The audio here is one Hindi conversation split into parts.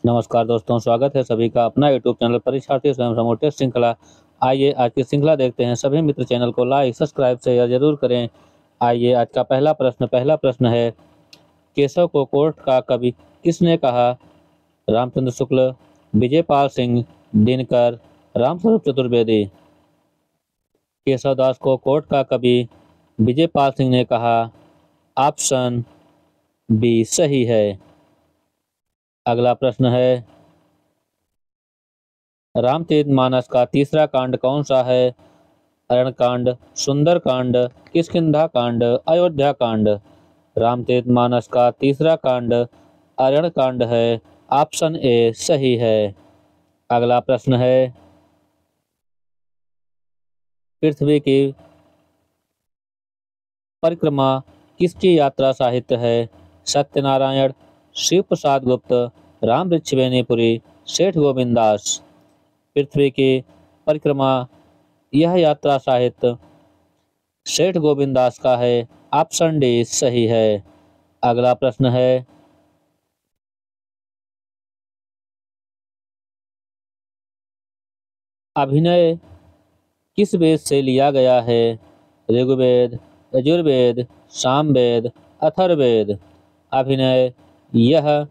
नमस्कार दोस्तों, स्वागत है सभी का अपना यूट्यूब चैनल परीक्षार्थी स्वयं समूह टेस्ट श्रृंखला। आइए आज की श्रृंखला देखते हैं। सभी मित्र चैनल को लाइक सब्सक्राइब शेयर जरूर करें। आइए आज का पहला प्रश्न है, केशव को कोर्ट का कवि किसने कहा? रामचंद्र शुक्ल, विजयपाल सिंह, दिनकर, रामस्वरूप चतुर्वेदी। केशवदास को कोर्ट का कवि विजयपाल सिंह ने कहा। ऑप्शन बी सही है। अगला प्रश्न है, रामचरितमानस का तीसरा कांड कौन सा है? अरण्यकांड, सुंदरकांड, किष्किंधा कांड, अयोध्या कांड। रामचरितमानस का तीसरा कांड अरण्यकांड है। ऑप्शन ए सही है। अगला प्रश्न है, पृथ्वी की परिक्रमा किसकी यात्रा साहित्य है? सत्यनारायण, शिव प्रसाद गुप्त, राम वृक्षवेणीपुरी, सेठ गोविंदास। पृथ्वी की परिक्रमा यह यात्रा साहित्य सेठ गोविंदास का है। ऑप्शन डी सही है। अगला प्रश्न है, अभिनय किस वेद से लिया गया है? ऋग्वेद, यजुर्वेद, सामवेद, अथर्ववेद। अभिनय यह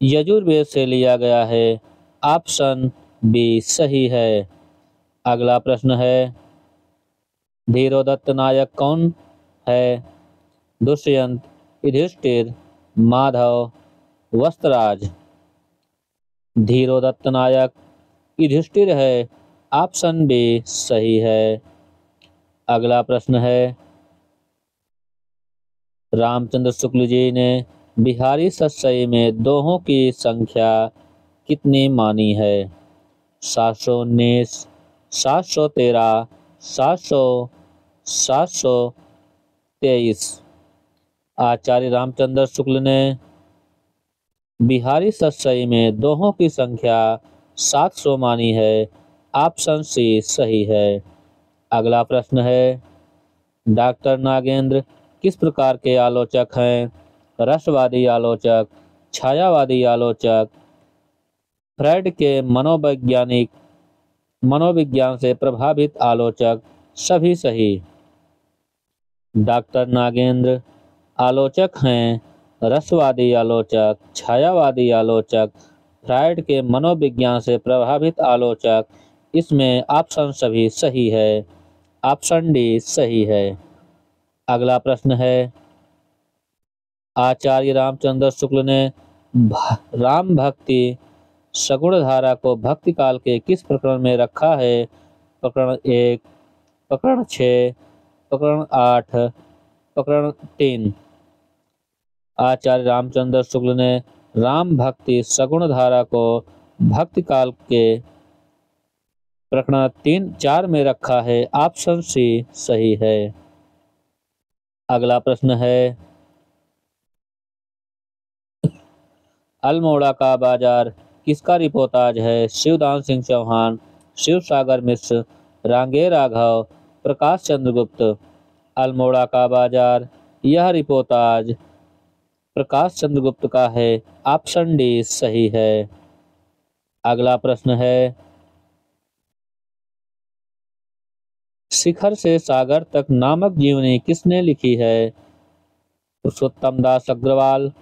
यजुर्वेद से लिया गया है। ऑप्शन बी सही है। अगला प्रश्न है, धीरोदत्त नायक कौन है? दुष्यंत, युधिष्ठिर, माधव, वस्त्रराज। धीरोदत्त नायक युधिष्ठिर है। ऑप्शन बी सही है। अगला प्रश्न है, रामचंद्र शुक्ल जी ने बिहारी सतसई में दोहों की संख्या कितनी मानी है? 719, 713, 700, 723। आचार्य रामचंद्र शुक्ल ने बिहारी सतसई में दोहों की संख्या 700 मानी है। ऑप्शन सी सही है। अगला प्रश्न है, डॉक्टर नागेंद्र किस प्रकार के आलोचक हैं? रसवादी आलोचक, छायावादी आलोचक, फ्रायड के मनोविज्ञान से प्रभावित आलोचक। सभी सही। डॉक्टर नागेंद्र आलोचक हैं रसवादी आलोचक, छायावादी आलोचक, फ्रायड के मनोविज्ञान से प्रभावित आलोचक। इसमें ऑप्शन सभी सही है। ऑप्शन डी सही है। अगला प्रश्न है, आचार्य रामचंद्र शुक्ल ने राम भक्ति सगुण धारा को भक्ति काल के किस प्रकरण में रखा है? प्रकरण 1, प्रकरण 6, प्रकरण 8, प्रकरण 3। आचार्य रामचंद्र शुक्ल ने राम भक्ति सगुण धारा को भक्ति काल के प्रकरण 3, 4 में रखा है। ऑप्शन सी सही है। अगला प्रश्न है, अल्मोड़ा का बाजार किसका रिपोर्टाज है? शिवदान सिंह चौहान, शिव सागर मिश्र, रांगे राघव, प्रकाश चंद्रगुप्त। अल्मोड़ा का बाजार यह रिपोर्टाज प्रकाश चंद्रगुप्त का है। ऑप्शन डी सही है। अगला प्रश्न है, शिखर से सागर तक नामक जीवनी किसने लिखी है? पुरुषोत्तम दास अग्रवाल,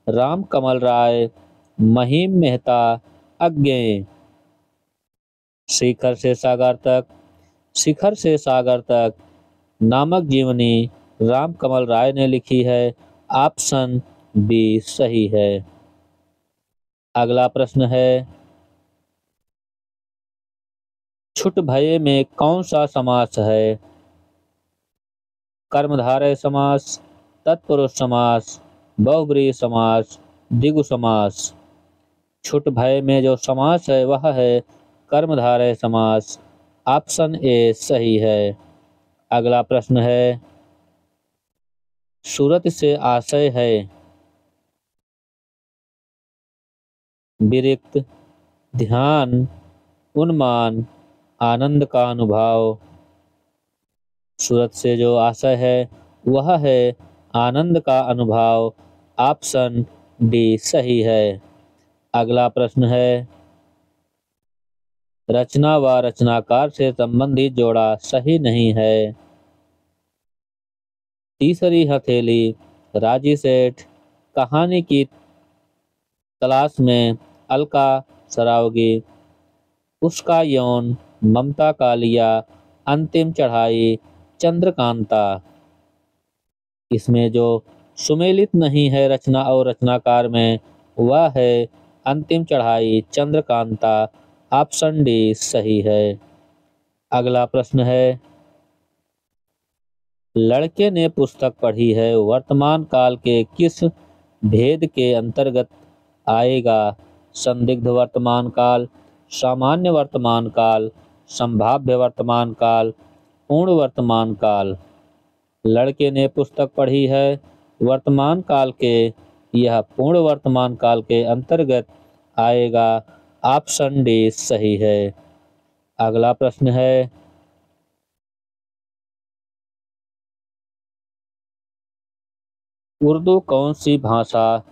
राम कमल राय, महिम मेहता, अज्ञेय। शिखर से सागर तक नामक जीवनी राम कमल राय ने लिखी है। ऑप्शन बी सही है। अगला प्रश्न है, छुट भये में कौन सा समास है? कर्मधारय समास, तत्पुरुष समास, बहुब्रीहि समास, द्विगु समास। छुट भय में जो समास है वह है कर्मधारय समास। ऑप्शन ए सही है। अगला प्रश्न है, सूरत से आशय है विरिक्त, ध्यान, उन्मान, आनंद का अनुभव। सूरत से जो आशय है वह है आनंद का अनुभव। ऑप्शन डी सही है। अगला प्रश्न है, रचना व रचनाकार से संबंधित जोड़ा सही नहीं है। तीसरी हथेली, राजी सेठ, कहानी की तलाश में, अलका सरावगी, उसका यौन, ममता कालिया, अंतिम चढ़ाई, चंद्रकांता। इसमें जो सुमेलित नहीं है रचना और रचनाकार में, वह है अंतिम चढ़ाई, चंद्रकांता। ऑप्शन डी सही है। अगला प्रश्न है, लड़के ने पुस्तक पढ़ी है, वर्तमान काल के किस भेद के अंतर्गत आएगा? संदिग्ध वर्तमान काल, सामान्य वर्तमान काल, संभाव्य वर्तमान काल, पूर्ण वर्तमान काल। लड़के ने पुस्तक पढ़ी है, वर्तमान काल के, यह पूर्ण वर्तमान काल के अंतर्गत आएगा। ऑप्शन डी सही है। अगला प्रश्न है, उर्दू कौन सी भाषा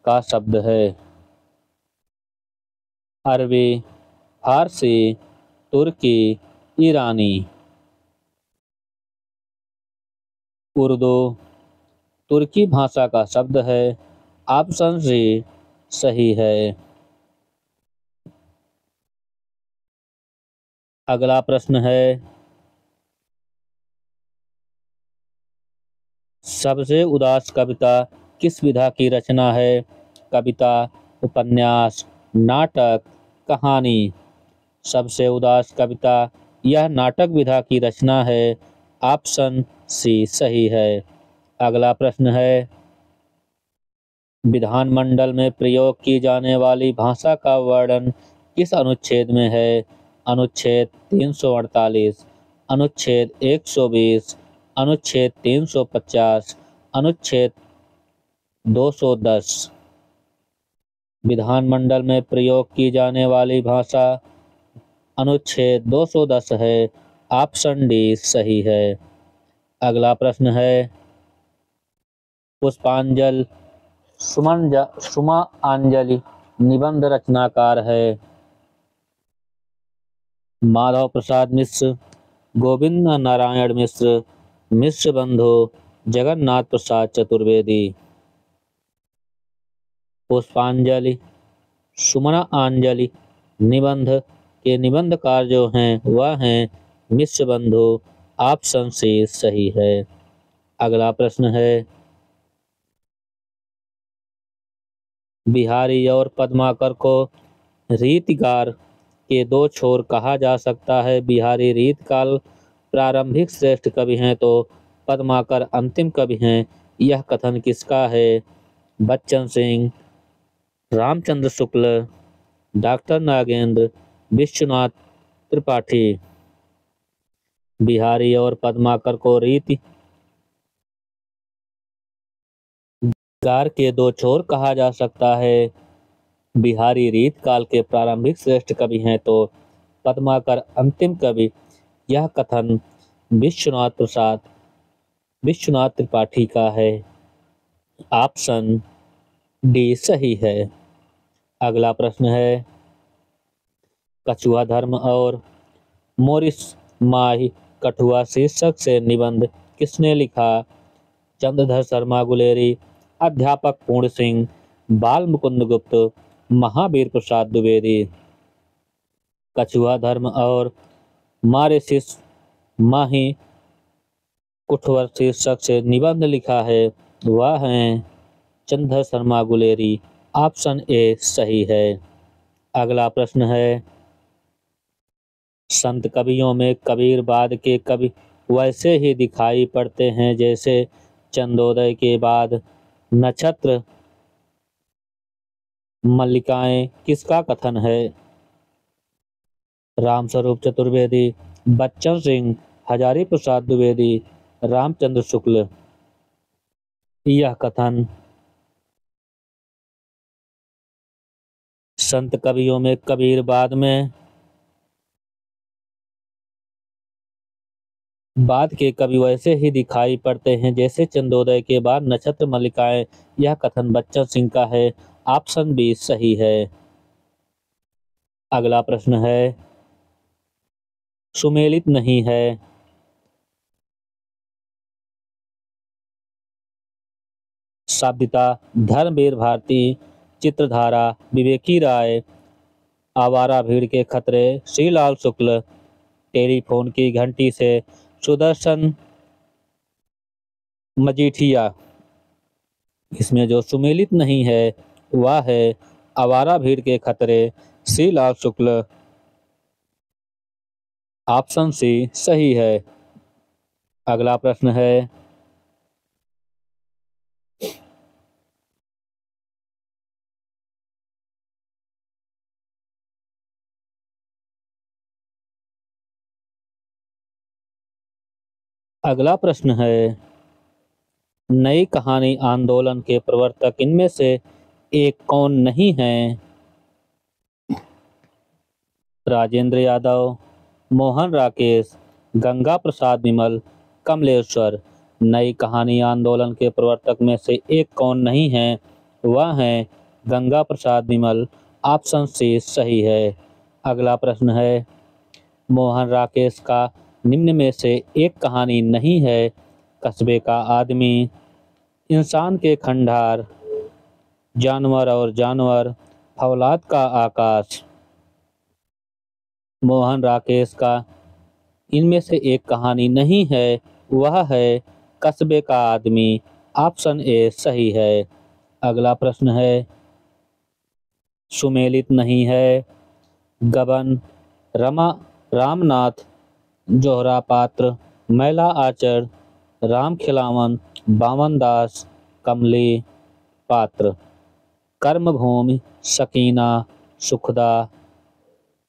का शब्द है? अरबी, फारसी, तुर्की, ईरानी। उर्दू तुर्की भाषा का शब्द है। ऑप्शन सी सही है। अगला प्रश्न है, सबसे उदास कविता किस विधा की रचना है? कविता, उपन्यास, नाटक, कहानी। सबसे उदास कविता, यह नाटक विधा की रचना है। ऑप्शन सी सही है। अगला प्रश्न है, विधानमंडल में प्रयोग की जाने वाली भाषा का वर्णन किस अनुच्छेद में है? अनुच्छेद 348, अनुच्छेद 120, अनुच्छेद 350, अनुच्छेद 210। विधानमंडल में प्रयोग की जाने वाली भाषा अनुच्छेद 210 है। ऑप्शन डी सही है। अगला प्रश्न है, पुष्पांजलि सुमांजलि निबंध रचनाकार है? माधव प्रसाद मिश्र, गोविंद नारायण मिश्र, मिश्र बंधु, जगन्नाथ प्रसाद चतुर्वेदी। पुष्पांजलि सुमनांजलि निबंध के निबंधकार जो हैं वह हैं मिश्र बंधु। ऑप्शन सी सही है। अगला प्रश्न है, बिहारी और पद्माकर को रीतिकार के दो छोर कहा जा सकता है। बिहारी रीतकाल प्रारंभिक श्रेष्ठ कवि हैं तो पद्माकर अंतिम कवि हैं। यह कथन किसका है? बच्चन सिंह, रामचंद्र शुक्ल, डॉक्टर नागेंद्र, विश्वनाथ त्रिपाठी। बिहारी और पद्माकर को रीतिकार के दो छोर कहा जा सकता है। बिहारी रीतकाल के प्रारंभिक श्रेष्ठ कवि हैं तो पद्माकर अंतिम कवि। यह कथन विश्वनाथ त्रिपाठी का है। ऑप्शन डी सही है। अगला प्रश्न है, कछुआ धर्म और मोरिस माही कठुआ शीर्षक से निबंध किसने लिखा? चंद्रधर शर्मा गुलेरी, अध्यापक पूर्ण सिंह, बाल मुकुंद गुप्त, महावीर प्रसाद द्विवेदी। कछुआ धर्म और मारिसिस माही कुठवर शीर्षक से निबंध लिखा है वह हैं चंद्रधर शर्मा गुलेरी। ऑप्शन ए सही है। अगला प्रश्न है, संत कवियों में कबीर बाद के कवि वैसे ही दिखाई पड़ते हैं जैसे चंदोदय के बाद नक्षत्र मल्लिकाएं। किसका कथन है? रामस्वरूप चतुर्वेदी, बच्चन सिंह, हजारी प्रसाद द्विवेदी, रामचंद्र शुक्ल। यह कथन संत कवियों में कबीर बाद के कवि वैसे ही दिखाई पड़ते हैं जैसे चंदोदय के बाद नक्षत्र मल्लिकाएं। यह कथन बच्चन सिंह का है। ऑप्शन बी सही है। अगला प्रश्न है सुमेलित नहीं है। शाब्दिता धर्मवीर भारती, चित्रधारा विवेकी राय, आवारा भीड़ के खतरे श्रीलाल शुक्ल, टेलीफोन की घंटी से सुदर्शन मजीठिया। इसमें जो सुमेलित नहीं है वह है आवारा भीड़ के खतरे श्रीलाल शुक्ल। ऑप्शन सी सही है। अगला प्रश्न है अगला प्रश्न है नई कहानी आंदोलन के प्रवर्तक इनमें से एक कौन नहीं है? राजेंद्र यादव, मोहन राकेश, गंगा प्रसाद विमल, कमलेश्वर। नई कहानी आंदोलन के प्रवर्तक में से एक कौन नहीं है? वह है गंगा प्रसाद विमल। ऑप्शन सी सही है। अगला प्रश्न है मोहन राकेश का निम्न में से एक कहानी नहीं है। कस्बे का आदमी, इंसान के खंडार, जानवर और जानवर, फौलाद का आकाश। मोहन राकेश का इनमें से एक कहानी नहीं है। वह है कस्बे का आदमी। ऑप्शन ए सही है। अगला प्रश्न है सुमेलित नहीं है। गबन, रमा रामनाथ, जोहरा पात्र, मैला आचर, राम खिलावन, बावन दास, कमली पात्र। कर्मभूमि, सकीना, सुखदा,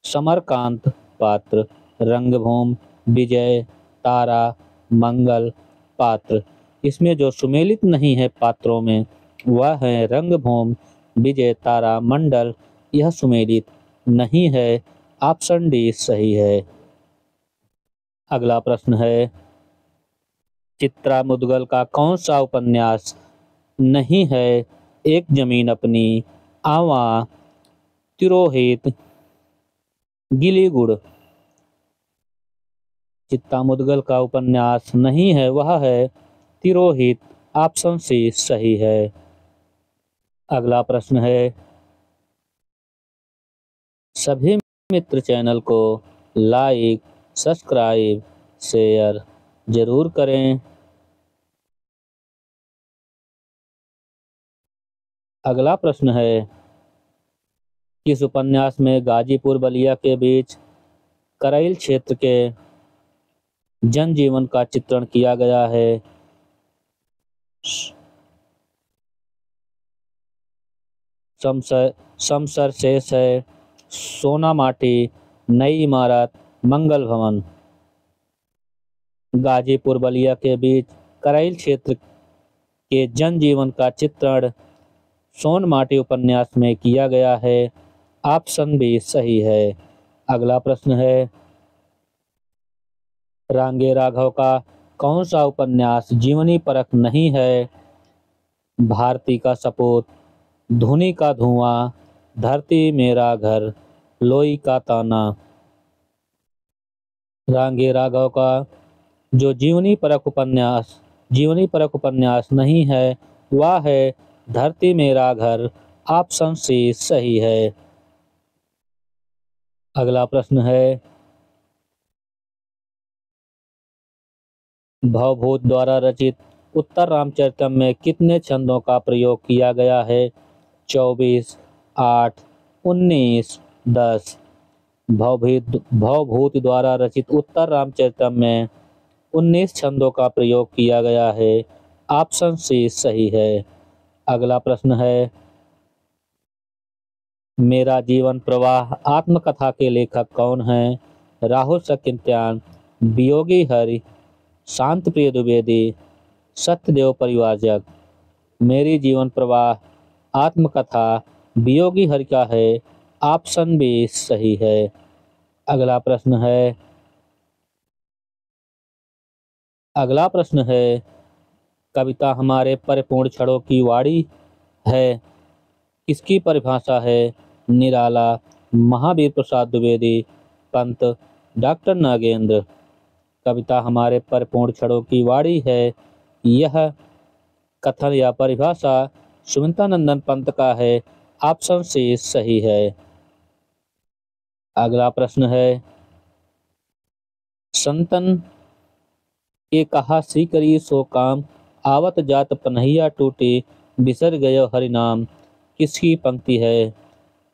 समरकांत पात्र। रंगभूमि, विजय, तारा, मंगल पात्र। इसमें जो सुमेलित नहीं है पात्रों में वह है रंगभूमि, विजय, तारा, मंडल। यह सुमेलित नहीं है। ऑप्शन डी सही है। अगला प्रश्न है चित्रा मुदगल का कौन सा उपन्यास नहीं है? एक जमीन अपनी, आवा, तिरोहित, गिली गुड़। चित्ता मुदगल का उपन्यास नहीं है वह है तिरोहित। ऑप्शन सी सही है। अगला प्रश्न है सभी मित्र चैनल को लाइक, सब्सक्राइब, शेयर जरूर करें। अगला प्रश्न है किस उपन्यास में गाजीपुर बलिया के बीच करैल क्षेत्र के जनजीवन का चित्रण किया गया है? समसर शेष है, सोना माटी, नई इमारत, मंगल भवन। गाजीपुर बलिया के बीच करैल क्षेत्र के जनजीवन का चित्रण सोन माटी उपन्यास में किया गया है। ऑप्शन बी सही है। अगला प्रश्न है रांगे राघव का कौन सा उपन्यास जीवनी परख नहीं है? भारती का सपूत, धुनी का धुआं, धरती मेरा घर, लोई का ताना। रांगे राघव का जो जीवनी परख उपन्यास नहीं है वह है धरती मेरा घर। ऑप्शन सी सही है। अगला प्रश्न है भवभूत द्वारा रचित उत्तर रामचरितम में कितने छंदों का प्रयोग किया गया है? 24, 8, 19, 10। भवभूत द्वारा रचित उत्तर रामचरितम में 19 छंदों का प्रयोग किया गया है। ऑप्शन सी सही है। अगला प्रश्न है मेरा जीवन प्रवाह आत्मकथा के लेखक कौन है? राहुल सकिंत्यान, वियोगी हरि, शांत प्रिय द्विवेदी, सत्यदेव परिवारजक। मेरी जीवन प्रवाह आत्मकथा वियोगी हरि का है। ऑप्शन बी सही है। अगला प्रश्न है कविता हमारे परिपूर्ण क्षणों की वाणी है किसकी परिभाषा है? निराला, महावीर प्रसाद द्विवेदी, पंत डॉक्टर नागेंद्र। कविता हमारे परिपूर्ण क्षणों की वाणी है। यह कथन या परिभाषा सुमित्रानंदन पंत का है। ऑप्शन सी सही है। अगला प्रश्न है, संतन के कहा सी करी सो काम, आवत जात पनहिया टूटी, बिसर गयो हरि नाम। किसकी पंक्ति है?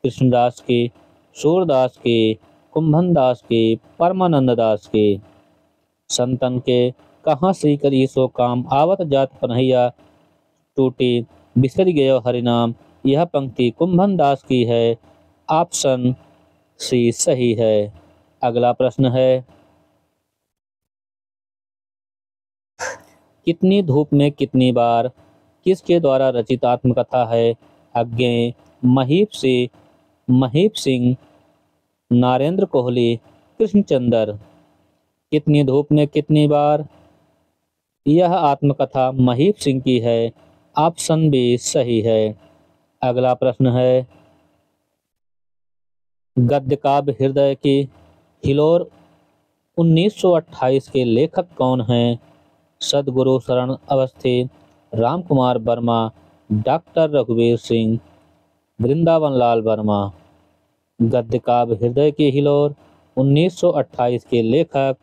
कृष्णदास की, सूरदास की, कुंभन दास की, परमानंद दास की। संतन के कहाँ सी करी सो काम, आवत जात पनहिया टूटी, बिसर गयो हरि नाम। यह पंक्ति कुंभन दास की है। ऑप्शन सी सही है। अगला प्रश्न है, कितनी धूप में कितनी बार, किसके द्वारा रचित आत्मकथा है? अज्ञेय, महीप सिंह, नारेंद्र कोहली, कृष्णचंद्र। कितनी धूप में कितनी बार, यह आत्मकथा महीप सिंह की है। ऑप्शन बी सही है। अगला प्रश्न है, गद्य काव्य हृदय की हिलोर 1928 के लेखक कौन हैं? सदगुरु शरण अवस्थी, राम कुमार वर्मा, डॉक्टर रघुवीर सिंह, वृंदावन लाल वर्मा। गद्य काव्य हृदय की हिलोर 1928 के लेखक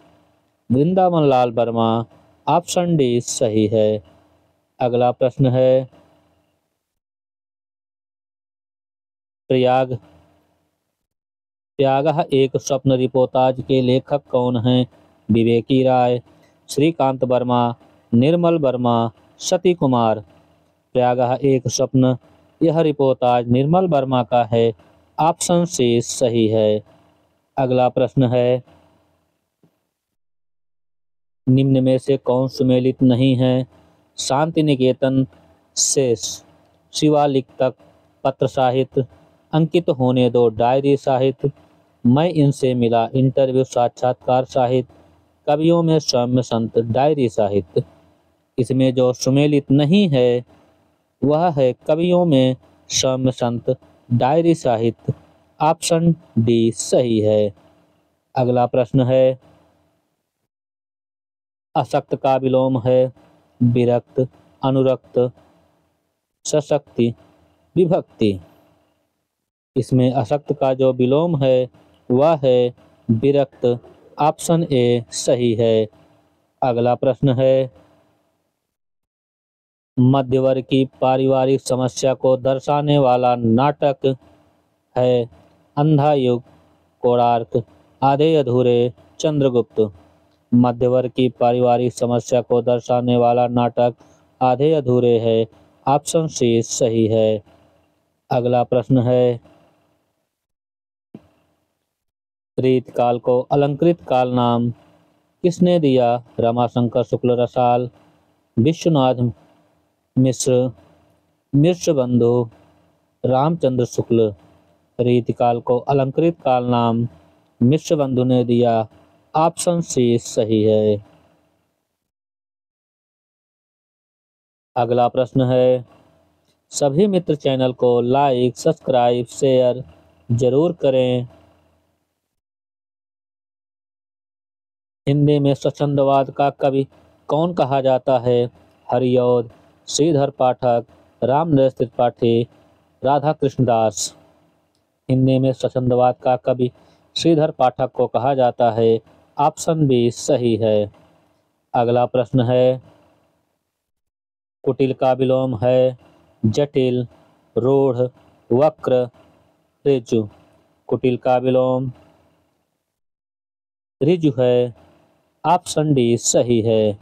वृंदावन लाल वर्मा। ऑप्शन डी सही है। अगला प्रश्न है, प्रयागः एक स्वप्न रिपोर्टाज के लेखक कौन हैं? विवेकी राय, श्रीकांत वर्मा, निर्मल वर्मा, सती कुमार। प्रयागः एक स्वप्न, यह रिपोर्टाज निर्मल वर्मा का है। ऑप्शन सी सही है। अगला प्रश्न है, निम्न में से कौन सुमेलित नहीं है? शांति निकेतन से शिवालिक तक, पत्र साहित्य, अंकित होने दो डायरी साहित्य, मैं इनसे मिला इंटरव्यू साक्षात्कार साहित्य, कवियों में सौम्य संत डायरी साहित्य। इसमें जो सुमेलित नहीं है वह है कवियों में सौम्य संत डायरी साहित्य। ऑप्शन डी सही है। अगला प्रश्न है, अशक्त का विलोम है विरक्त, अनुरक्त, सशक्ति, विभक्ति। इसमें अशक्त का जो विलोम है वह है विरक्त। ऑप्शन ए सही है। अगला प्रश्न है, मध्यवर्ग की पारिवारिक समस्या को दर्शाने वाला नाटक है अंधा युग, कोणार्क, आधे अधूरे, चंद्रगुप्त। मध्यवर्ग की पारिवारिक समस्या को दर्शाने वाला नाटक आधे अधूरे है। ऑप्शन सी सही है। अगला प्रश्न है, रीतकाल को अलंकृत काल नाम किसने दिया? रमाशंकर शुक्ल रसाल, विश्वनाथ मिश्र, मिश्रबंधु, रामचंद्र शुक्ल। रीतकाल को अलंकृत काल नाम मिश्रबंधु ने दिया। ऑप्शन सी सही है। अगला प्रश्न है, सभी मित्र चैनल को लाइक, सब्सक्राइब, शेयर जरूर करें। हिंदी में स्वच्छंदवाद का कवि कौन कहा जाता है? हरिऔध, श्रीधर पाठक, रामनरेश त्रिपाठी, राधा कृष्णदास। हिंदी में स्वच्छंदवाद का कवि श्रीधर पाठक को कहा जाता है। ऑप्शन बी सही है। अगला प्रश्न है, कुटिल का विलोम है जटिल, रूढ़, वक्र, ऋजु। कुटिल का विलोम ऋजु है। ऑप्शन डी सही है।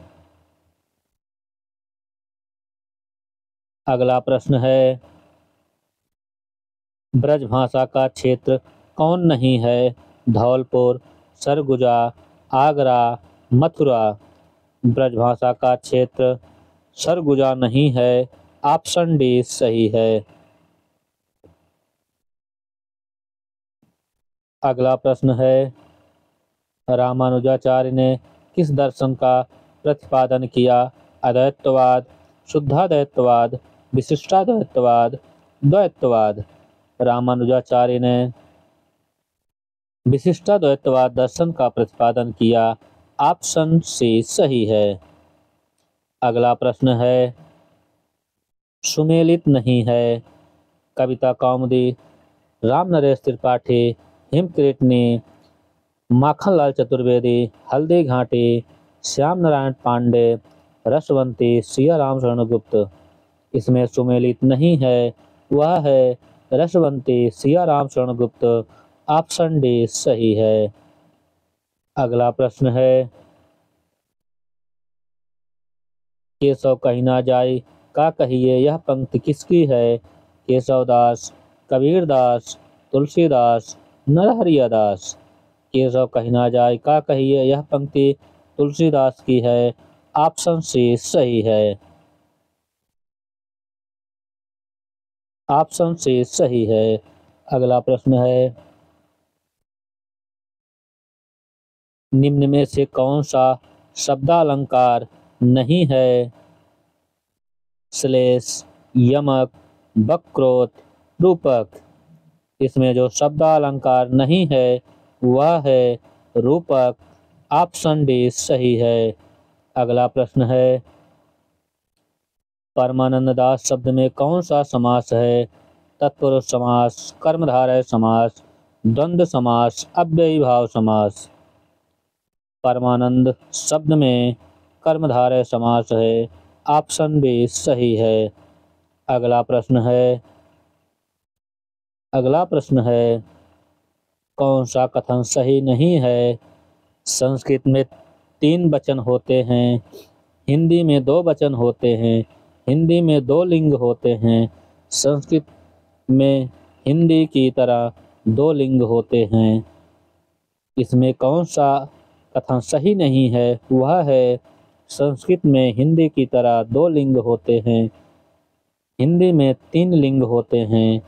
अगला प्रश्न है, ब्रज भाषा का क्षेत्र कौन नहीं है? धौलपुर, सरगुजा, आगरा, मथुरा। ब्रज भाषा का क्षेत्र सरगुजा नहीं है। ऑप्शन डी सही है। अगला प्रश्न है, रामानुजाचार्य ने किस दर्शन का प्रतिपादन किया? अद्वैतवाद, शुद्धाद्वैतवाद, विशिष्टाद्वैतवाद, द्वैतवाद। रामानुजाचार्य ने विशिष्टाद्वैतवाद दर्शन का प्रतिपादन किया। ऑप्शन सी सही है। अगला प्रश्न है, सुमेलित नहीं है। कविता कौमुदी, रामनरेश त्रिपाठी, हिमकृतनी, माखनलाल चतुर्वेदी, हल्दी घाटी, श्याम नारायण पांडे, रसवंती, सियाराम शरण गुप्त। इसमें सुमेलित नहीं है, वह है रसवंती सियाराम शरण गुप्त। ऑप्शन डी सही है। अगला प्रश्न है, केशव कहीं ना जाए का कहिए यह पंक्ति किसकी है? केशवदास, कबीरदास, तुलसीदास, नरहरियादास। केशव कहीं ना जाए का कहिए यह पंक्ति तुलसीदास की है। ऑप्शन सी सही है। ऑप्शन सी सही है। अगला प्रश्न है, निम्न में से कौन सा शब्दालंकार नहीं है? श्लेष, यमक, वक्रोत, रूपक। इसमें जो शब्दालंकार नहीं है वह है रूपक। ऑप्शन डी सही है। अगला प्रश्न है, परमानंद दास शब्द में कौन सा समास है? तत्पुरुष समास, कर्मधारय समास, द्वंद्व समास, अव्ययी भाव समास। परमानंद शब्द में कर्मधारय समास है। ऑप्शन बी सही है। अगला प्रश्न है, कौन सा कथन सही नहीं है? संस्कृत में 3 वचन होते हैं, हिंदी में 2 वचन होते हैं, हिंदी में 2 लिंग होते हैं। संस्कृत में हिंदी की तरह 2 लिंग होते हैं। इसमें कौन सा कथन सही नहीं है? वह है संस्कृत में हिंदी की तरह 2 लिंग होते हैं, हिंदी में 3 लिंग होते हैं।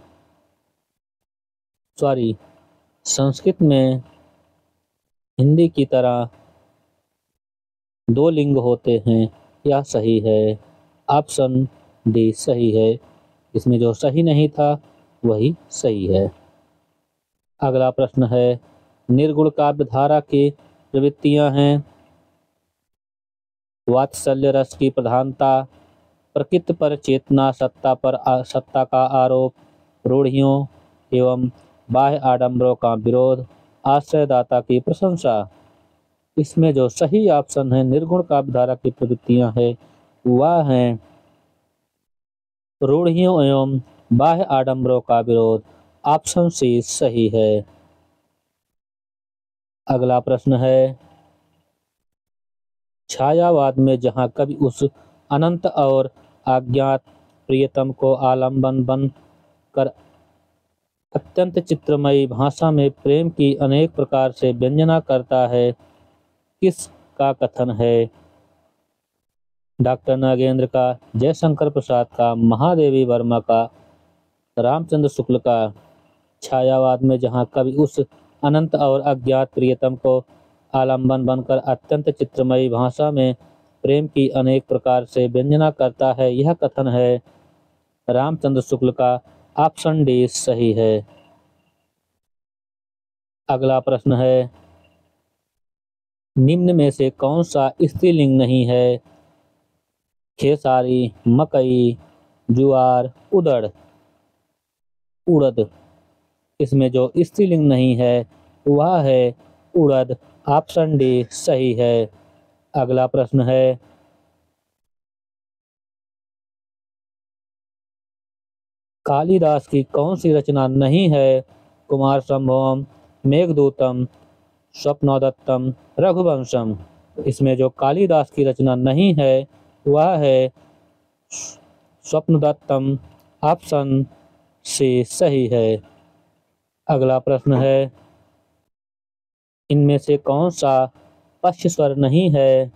संस्कृत में हिंदी की तरह 2 लिंग होते हैं। यह सही है। ऑप्शन डी सही है। इसमें जो सही नहीं था वही सही है। अगला प्रश्न है, निर्गुण काव्य धारा की प्रवृत्तियां हैं वात्सल्य रस की प्रधानता, प्रकृति पर चेतना, सत्ता का आरोप, रूढ़ियों एवं बाह्य आडंबरों का विरोध, आश्रयदाता की प्रशंसा। इसमें जो सही ऑप्शन है निर्गुण काव्य धारा की प्रवृत्तियां है वह है रूढ़ियों एवं बाह्य आडंबरों का विरोध। ऑप्शन सी सही है। अगला प्रश्न है, छायावाद में जहां कवि उस अनंत और अज्ञात प्रियतम को आलंबन बन कर अत्यंत चित्रमयी भाषा में प्रेम की अनेक प्रकार से व्यंजना करता है, किस का कथन है? डॉक्टर नागेंद्र का, जयशंकर प्रसाद का, महादेवी वर्मा का, रामचंद्र शुक्ल का। छायावाद में जहां कवि उस अनंत और अज्ञात प्रियतम को आलंबन बनकर अत्यंत चित्रमयी भाषा में प्रेम की अनेक प्रकार से व्यंजना करता है, यह कथन है रामचंद्र शुक्ल का। ऑप्शन डी सही है। अगला प्रश्न है, निम्न में से कौन सा स्त्रीलिंग नहीं है? खेसारी, मकई, जुआर, उड़द। इसमें जो स्त्रीलिंग नहीं है वह है उड़द। ऑप्शन डी सही है। अगला प्रश्न है, कालिदास की कौन सी रचना नहीं है? कुमार संभवम, मेघदूतम, स्वप्नोदत्तम, रघुवंशम। इसमें जो कालिदास की रचना नहीं है वह है स्वप्नोदत्तम। ऑप्शन सी सही है। अगला प्रश्न है, इनमें से कौन सा पश्च स्वर नहीं है?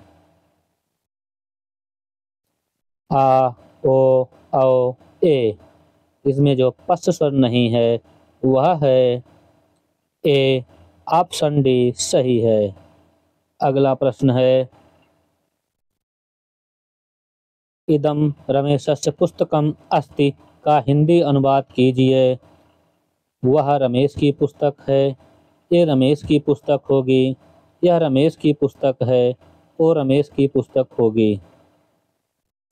आ, ओ, औ, ए। इसमें जो पश्च स्वर नहीं है वह है ए। ऑप्शन डी सही है। अगला प्रश्न है, इदम रमेशस्य पुस्तकम अस्ति का हिंदी अनुवाद कीजिए। वह रमेश की पुस्तक है, ये रमेश की पुस्तक होगी, यह रमेश की पुस्तक है, वो रमेश की पुस्तक होगी।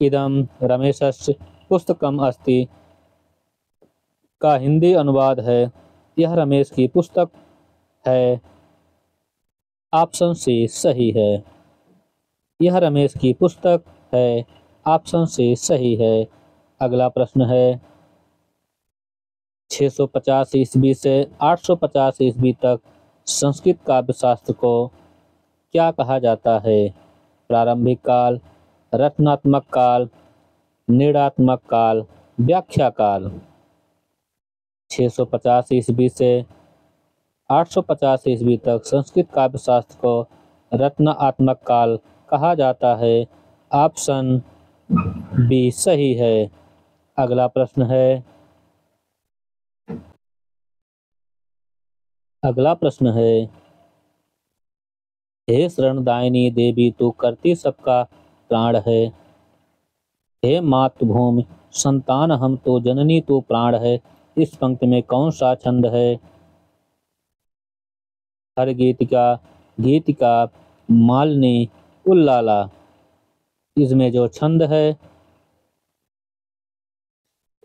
इदं रमेशस्य पुस्तकम् अस्ति का हिंदी अनुवाद है, यह रमेश की पुस्तक है। ऑप्शन सी सही है। यह रमेश की पुस्तक है, ऑप्शन सी सही है। अगला प्रश्न है 650 ईस्वी से 850 ईस्वी तक संस्कृत काव्य शास्त्र को क्या कहा जाता है? प्रारंभिक काल, रचनात्मक काल, निर्णात्मक काल, व्याख्या काल। 650 ईस्वी से 850 ईस्वी तक संस्कृत काव्य शास्त्र को रचनात्मक काल कहा जाता है। ऑप्शन बी सही है। अगला प्रश्न है हे शरणदायिनी देवी तू करती सबका प्राण है। हे मातृभूमि संतान हम तो जननी तू प्राण है। इस पंक्ति में कौन सा छंद है? हर गीतिका, मालिनी, उल्लाला। इसमें जो छंद है,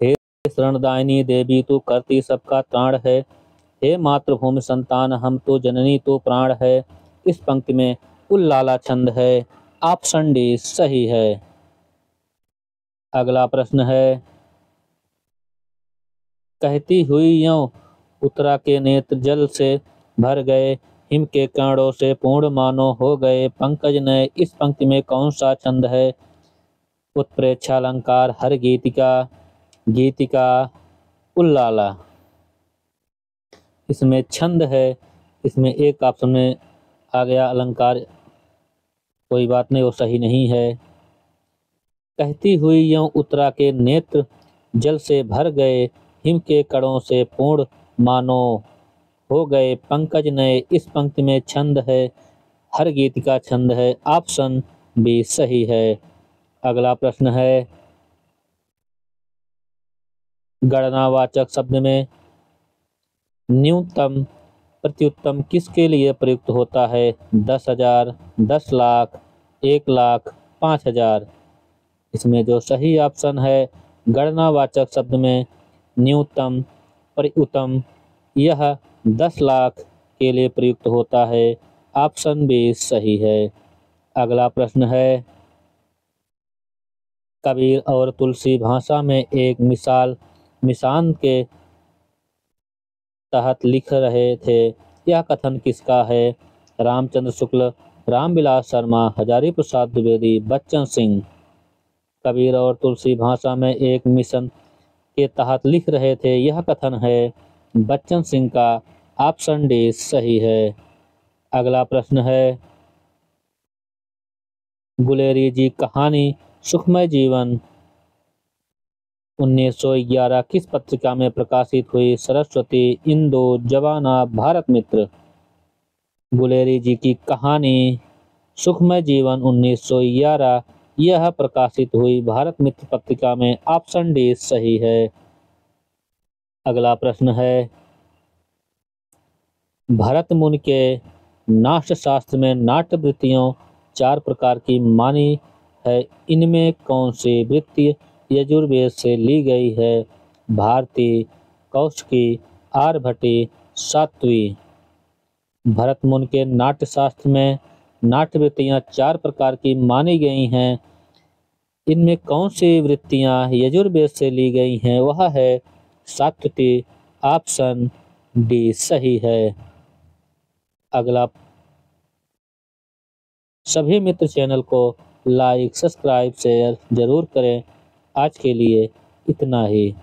हे शरणदायिनी देवी तू करती सबका त्राण है, हे मातृभूमि संतान हम तो जननी तो प्राण है। इस पंक्ति में उल्लाला छंद है। ऑप्शन डी सही है। अगला प्रश्न है कहती हुई यों उत्तरा के नेत्र जल से भर गए, हिम के कणों से पूर्ण मानो हो गए पंकज नए। इस पंक्ति में कौन सा छंद है? उत्प्रेक्षालंकार, हर गीतिका, उल्लाला। इसमें छंद है, इसमें एक ऑप्शन में आ गया अलंकार, कोई बात नहीं, वो सही नहीं है। कहती हुई यों उत्तरा के नेत्र जल से भर गए, हिम के कणों से पूर्ण मानो हो गए पंकज नए। इस पंक्ति में छंद है, हर गीतिका छंद है। ऑप्शन बी सही है। अगला प्रश्न है गणनावाचक शब्द में न्यूनतम प्रत्युत्तम किसके लिए प्रयुक्त होता है? 10,000, 10 लाख, 1 लाख, 5,000। इसमें जो सही ऑप्शन है गणनावाचक शब्द में न्यूनतम प्रत्युत्तम, यह 10 लाख के लिए प्रयुक्त होता है। ऑप्शन बी सही है। अगला प्रश्न है कबीर और तुलसी भाषा में एक मिशान के तहत लिख रहे थे, यह कथन किसका है? रामचंद्र शुक्ल, रामविलास शर्मा, हजारी प्रसाद द्विवेदी, बच्चन सिंह। कबीर और तुलसी भाषा में एक मिशन के तहत लिख रहे थे, यह कथन है बच्चन सिंह का। ऑप्शन डी सही है। अगला प्रश्न है गुलेरी जी कहानी सुखमय जीवन 1911 किस पत्रिका में प्रकाशित हुई? सरस्वती, इंदु, जवाना, भारत मित्र। गुलेरी जी की कहानी सुखमय जीवन 1911 यह प्रकाशित हुई भारत मित्र पत्रिका में। ऑप्शन डी सही है। अगला प्रश्न है भरत मुनि के नाट्य शास्त्र में नाट्य वृत्तियों 4 प्रकार की मानी है, इनमें कौन सी वृत्ति यजुर्वेद से ली गई है? भारती, कौशिकी, आर्यभट्टी, सात्वी। भरत मुनि के नाट्य शास्त्र में नाट्य वृत्तियां 4 प्रकार की मानी गई हैं, इनमें कौन सी वृत्तियां यजुर्वेद से ली गई हैं? वह है सात्विकी। ऑप्शन डी सही है। अगला सभी मित्र चैनल को लाइक, सब्सक्राइब, शेयर जरूर करें। आज के लिए इतना ही।